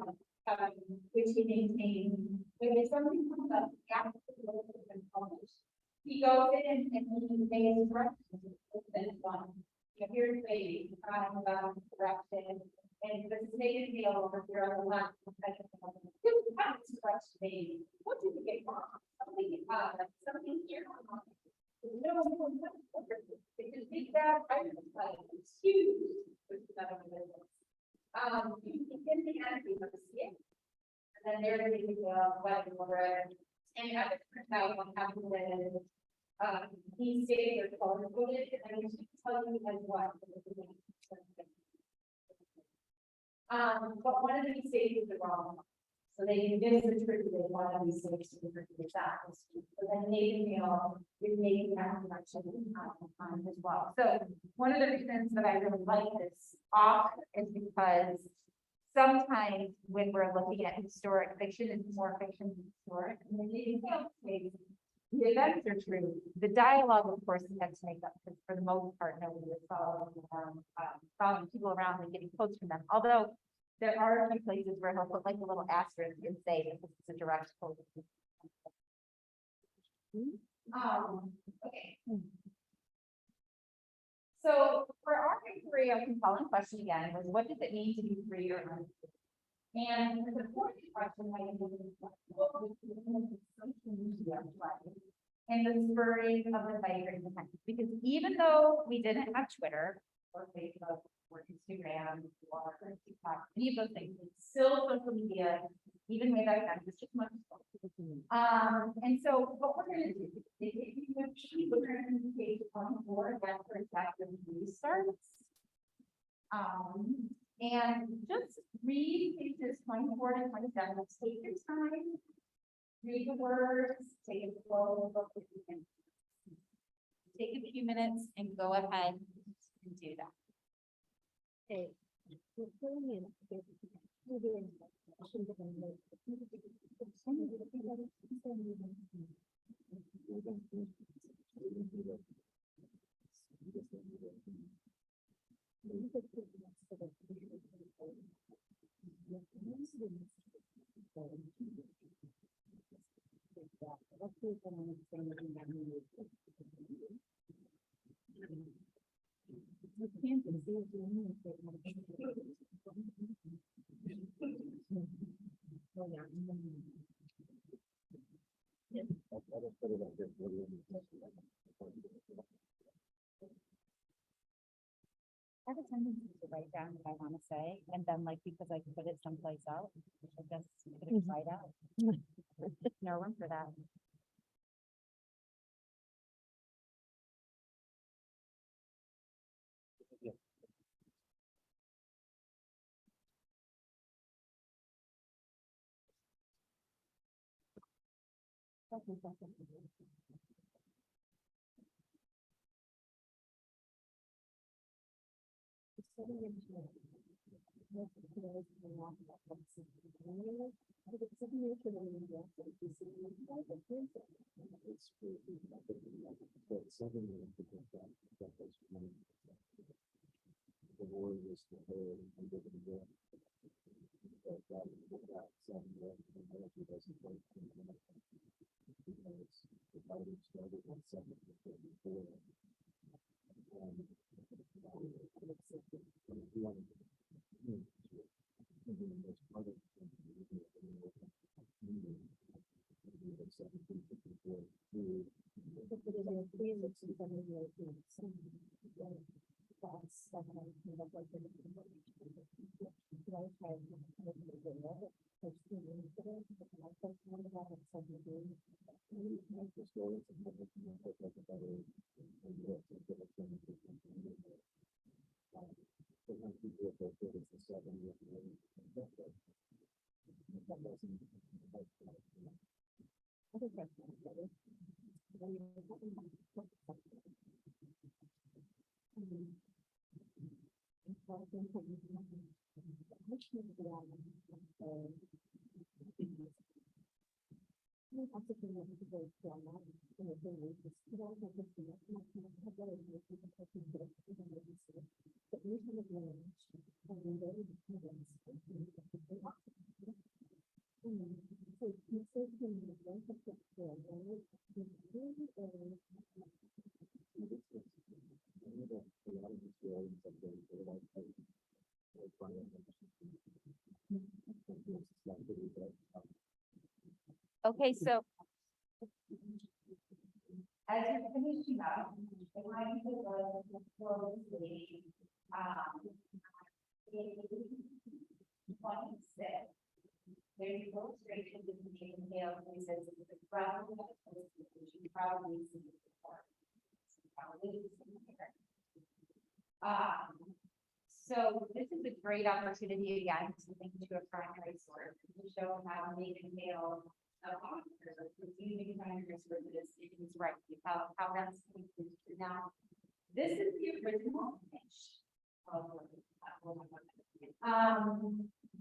Speaker 3: which he maintains, when there's something comes up after the book has been published, he goes in and he makes instructions. Then one, here's a about correction, and the state deal over here on the left. What did you get wrong? Something here. No, because big bad it's huge. You can the energy of the skin. And then there's the wedding order. And at the turns out what happened with these states are color coded, and I should tell you as well. But one of these states is the wrong one. So they can attributed one of these states to the that. But then Nathan is making that connection as well. So one of the reasons that I really like this author is because sometimes when we're looking at historic fiction, it's more fiction than historic. And then the events are true. The dialogue, of course, you have to make up because for the most part, nobody is following people around and getting quotes from them. Although there are a few places where he'll put like a little asterisk and say that this is a direct quote. Okay. So for our inquiry, a compelling question again was, what does it mean to be free or unfree? And the important question I think is what was the social media like and the spurring of the vibrant intent? Because even though we didn't have Twitter or Facebook or Instagram or TikTok, any of those things, it's still social media, even way back then, it's just much. And so what we're going to do is if you would keep looking at page 24, that's where exactly the starts. And just read pages 24 to 27. Take your time, read the words, take a slow look. Take a few minutes and go ahead and do that.
Speaker 7: Okay.
Speaker 8: I have a tendency to write down what I want to say, and then like, because I put it someplace else, I just put it right out. No room for that.
Speaker 2: The word was the whole, and the word. But that seven, it doesn't work. Because the fighting started on 7:34.
Speaker 1: Okay, so
Speaker 3: As you're finishing up, I want you to go to closely, in 26. There's illustration with the detail, it says the front, you probably see it before. Probably seen it here. So this is a great opportunity again to link to a primary source to show how Nathan Hale of officers is using primary sources in his writing, how that's linked to now. This is the original pitch.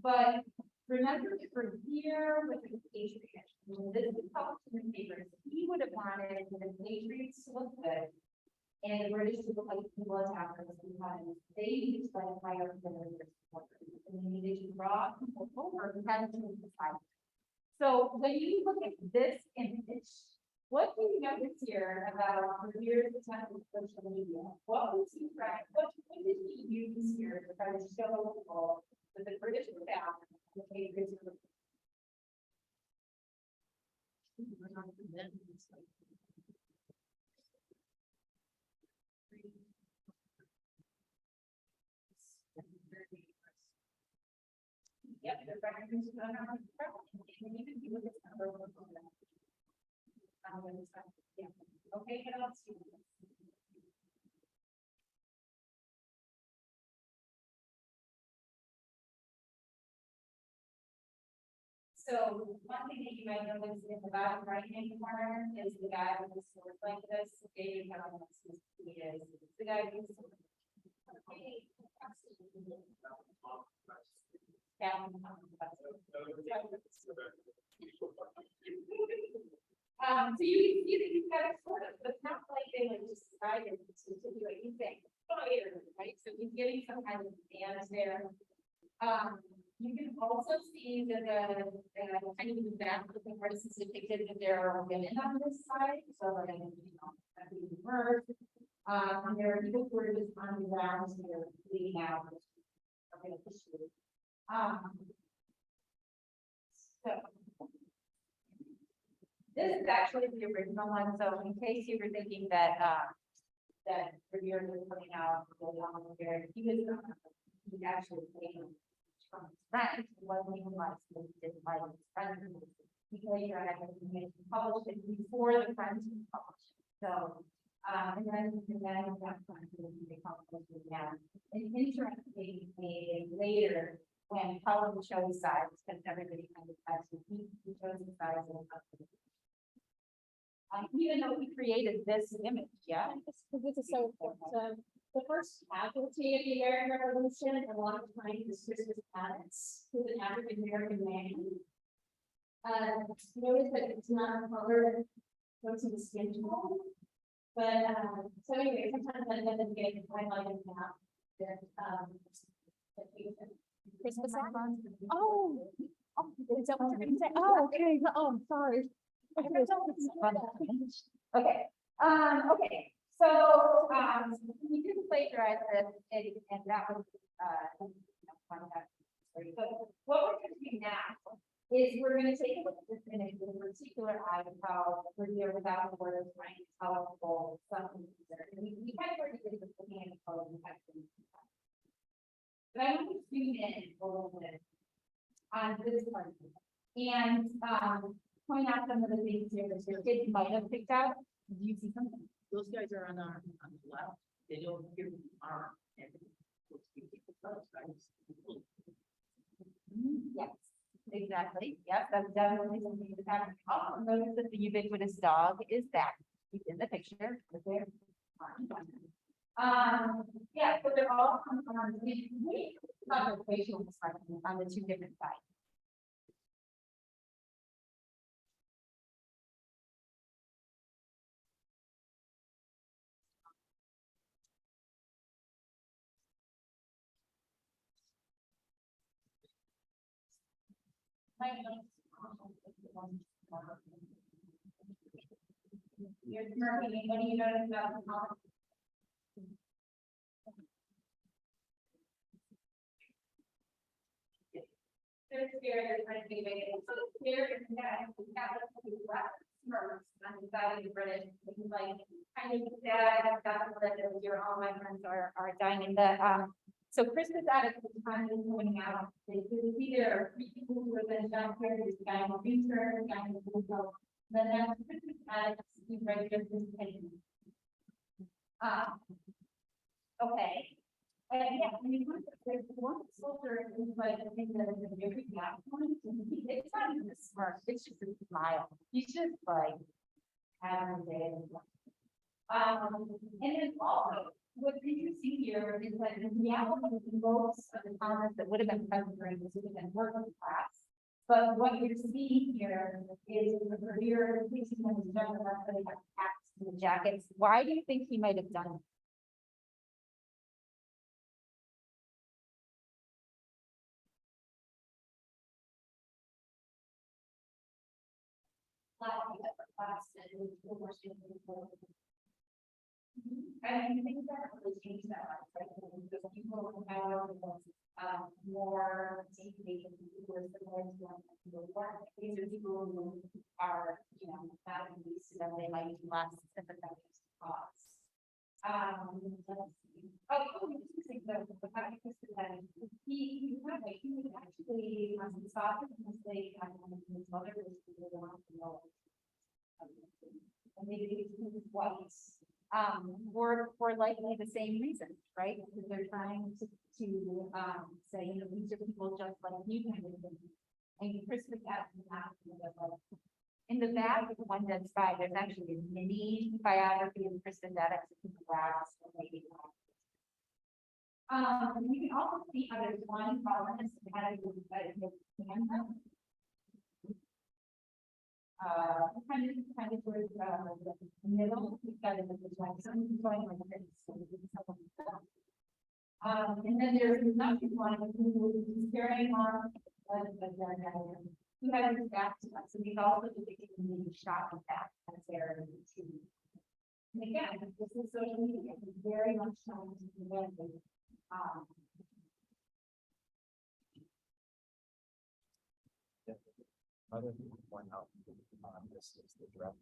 Speaker 3: But remember that for here with the Patriots, when this was published in the papers, he would have wanted the Patriots to look good. And the British to look like people attackers because they used like fire than their supporters. And they needed to draw people over who hadn't been decided. So when you look at this image, what do you notice here about the years of time of social media? What was he trying, what did he use here to try to show people that the British were down and the Patriots were? Yep, the records are not on the front, and you can look at the number one on that. Yeah, okay, what else? Do you want? So one thing that you might notice in the bottom right hand corner is the guy with the sword like this, David Helms, he is the guy with the sword. Okay. So you can see that he's got a sort of, but not like they like just decided to do anything. Fire, right? So he's getting some kind of dance there. You can also see that the kind of the back of the horse is depicted that there are women on this side, so like, that would be hers. And there are people who are just on the ground here bleeding out. Okay, so this is actually the original one, so in case you were thinking that that Revere was putting out, he was, he actually paid from his friend, it wasn't even like, he didn't like his friend. He plagiarized it, and he published it before the friends published it, so. And then that's when they published it again. And interestingly, later, when Cullen chose sides, because everybody kind of has to, he chose the sides of the company. Even though he created this image, yeah.
Speaker 5: Because this is so important. The first casualty of the American Revolution, and a lot of times, is Christmas Adams, who's an African American man. Notice that it's not a color, goes to the skin tone. But, so anyway, sometimes that doesn't get highlighted now.
Speaker 7: Christmas album? Oh, is that what you're gonna say? Oh, okay, oh, I'm sorry.
Speaker 3: Okay, okay, so, we did plagiarize this, and that was, fun fact. So what we're gonna do now is we're gonna take a look at this image with a particular eye of how we're here without the word trying to tell something. And we kind of already did this looking at the color and texture. But I want to zoom in a little bit on this part. And, point out some of the things here that your kids might have picked out. Do you see something?
Speaker 6: Those guys are on the left, they don't hear the arm.
Speaker 3: Yes, exactly. Yep, that's definitely something that's happening. Also, notice that the ubiquitous dog is back. He's in the picture. Right there. Yeah, so they're all on the facial expression on the two different sides. You're smirking, what do you notice about the color? There's spirit, trying to be big, so the spirit is that, we got the left smirks on the side of the British, like, kind of sad, that's what it is, your, all my friends are dying in the, so Christmas Attic is kind of going out, they see there are three people who have been down here, there's a guy in the future, a guy in the blue coat. Then that's Christmas Attic, he's right here, this painting. Okay. And yeah, I mean, there's one soldier who's like, I think that is a very black one, it's not even a smirk, it's just a smile, he's just like, having a day. And then also, what's interesting here is that in reality, most of the comments that would have been present during this would have been working class. But what you're seeing here is the career, increasing when he's done enough that they have hats and jackets. Why do you think he might have done? And I think that really changed that, right? Because people who have more safety who are similar to them, these are people who are, you know, not in these, so they might be less sympathetic to cause. Interesting though, the fact that he would actually stop it and say, his mother was the one to know. And maybe his white, for likely the same reason, right? Because they're trying to say, you know, these are people just like you kind of thing. And Christmas Attic in the back of the One Dead Spy, there's actually a mini biography of Christmas Attic in the grass. You can also see how there's one columnist that is camera. Kind of towards the middle, we've got it as like something going like this. And then there's another one who is very long, who has his back to us, and we've also depicted the shot of that as there too. And again, this is social media, it's very much trying to prevent it.
Speaker 2: Other people point out, this is the dress,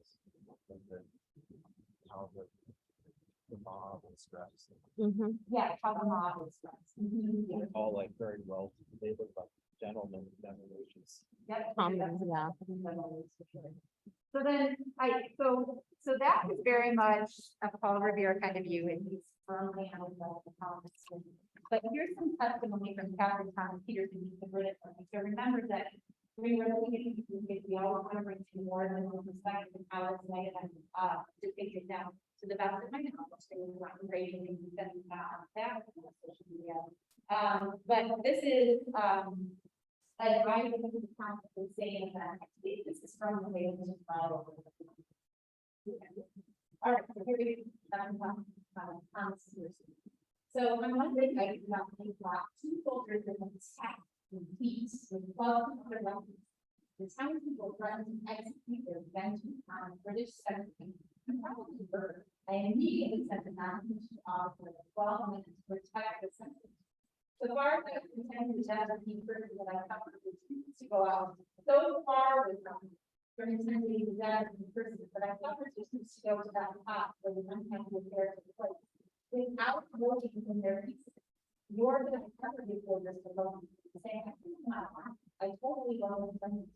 Speaker 2: how the the mob and stress.
Speaker 7: Mhm.
Speaker 3: Yeah, how the mob is dressed.
Speaker 2: They're all like very well, they look like gentlemen, generations.
Speaker 3: Yep.
Speaker 7: Common, yeah.
Speaker 3: So then, so that was very much a Paul Revere kind of view, and he's firmly on the comments. But here's some testimony from Catherine Thomas Peterson, who's the British one. So remember that we were looking at these, we all want to bring to more than one perspective of how it's negative, depicted down to the best of my knowledge. They were not raising and sending that on social media. But this is, I think the concept is saying that this is from the way this is filed. All right, so here we go. So I'm wondering, I did not think about two soldiers in the attack in peace with 12 other weapons. The Chinese people threatened to execute their vengeance on British settlement and probably murder. I immediately sent a message to offer 12 minutes to protect the sentence. So far, as I intended to have a person that I thought was to go out. So far, with from intending to have a person, but I thought it was just to go to that top where the unhappy affairs took place. Without voting in their pieces, you're going to cover the orders for voting. Saying, I totally don't understand.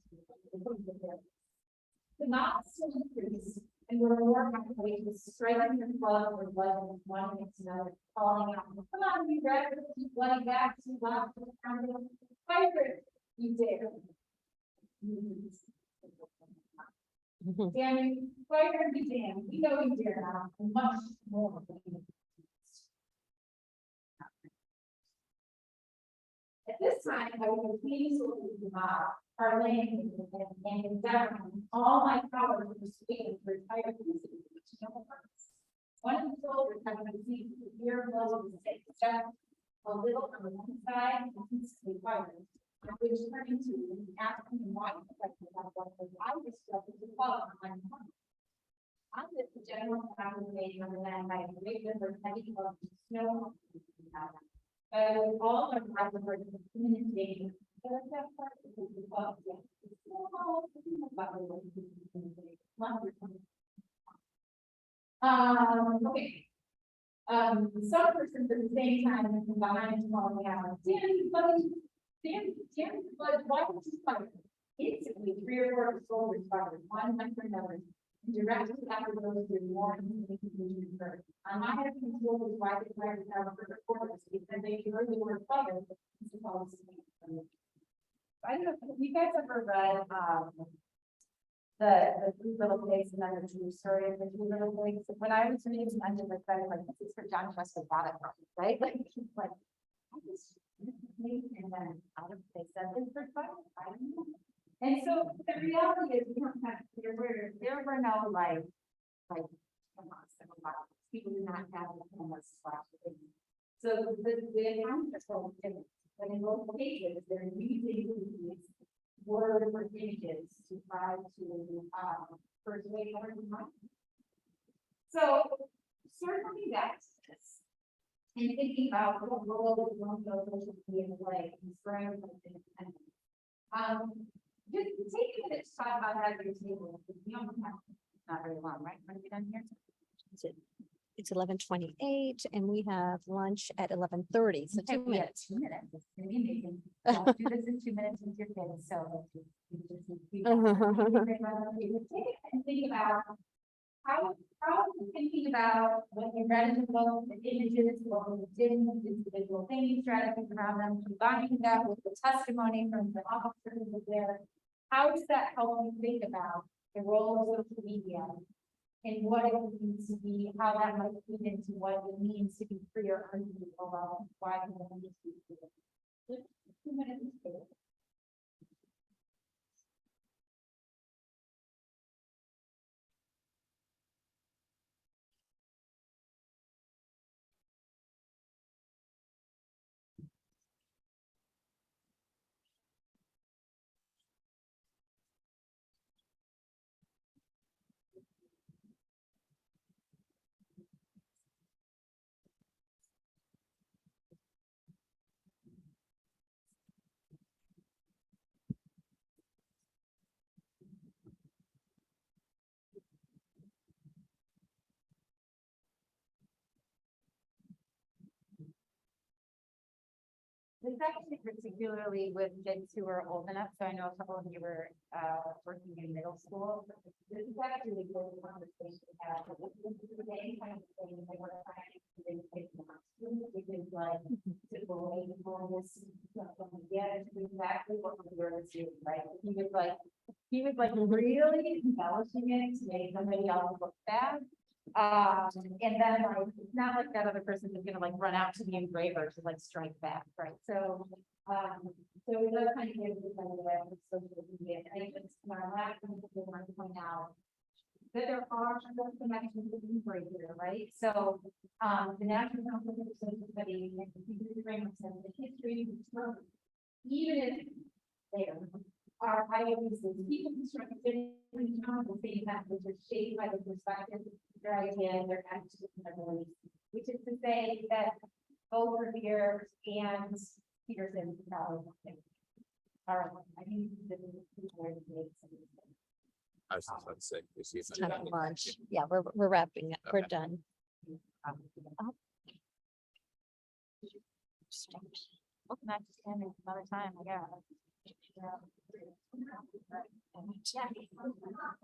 Speaker 3: The knots still increased, and we're more halfway to striking the club or blood with one against another, calling out, come on, you red, keep bloody back, too loud, fire, you dare. Damn you, fire, you damn, we know you dare now, and much more. At this time, I was pleased with the mob, parlaying and endeavoring all my power to persuade the retired police to no purpose. One of the soldiers having received the severe blow of the state step, a little on the one side, and instantly fired, which turned into an African and white affected by what was I discovered to follow my mind. On this, the general plan was made on the land by a great river heavy of snow. But with all of our words of communication, that part is the above. Okay. Some persons at the same time have been behind calling out, damn, but why would you fight? Instantly, 3 or 4 soldiers fired, one after another. Directly after those who more first. On my head, control was why the fire tower for the quarters, because they really were fired. I don't know, have you guys ever read, the Three Little Pigs and then the true story of the Three Little Pigs? When I was reading this, I was like, this is for John Westwood, right? Like, I just, and then out of, they said this for fun, I don't know. And so the reality is, we don't have, there were no people do not have the cameras. So the accounts are so different, but in both cases, they're using these word or images to try to persuade our mind. So certainly that's this. And thinking about what role is one of those social media play in spring of independence. Just take a minute to talk about that at your table, because we don't have, not very long, right? When we done here?
Speaker 7: It's 11:28 and we have lunch at 11:30, so 2 minutes.
Speaker 3: 2 minutes, it's gonna be amazing. I'll do this in 2 minutes with your kids, so. And think about how thinking about what you read in the book, the images, what we did, individual things, strategies around them, combining that with the testimony from the officers who were there. How does that help you think about the role of social media and what it means to be, how that might feed into what it means to be free or unfree about why people need to be free? 2 minutes.
Speaker 8: It's actually particularly with kids who are old enough, so I know a couple of you were working in middle school. This is actually a good conversation to have. But this is the same kind of thing they were trying to do with students, because like, typical age for this, yeah, it's exactly what we were doing, right? He was like really embellishing it to make somebody else look bad. And then like, it's not like that other person is gonna like run out to the engraver to like strike back, right? So, so it does kind of give you kind of that with social media. And I just, my last thing I want to point out that there are some connections with engraver, right? So, the National Council for Social Studies and the Computer Framework Center, the history of the term, even if there are ideas that people construct different towns and say that which are shaped by the perspective, their idea, their attitude, and their beliefs, which is to say that both Revere and Peterson probably. All right, I think this is where it makes sense.
Speaker 2: I was just about to say, we see if
Speaker 7: It's time
Speaker 2: anybody-
Speaker 7: for lunch. Yeah, we're wrapping up. We're
Speaker 2: Okay.
Speaker 7: done.
Speaker 8: Well, not just another time, I guess. Yeah.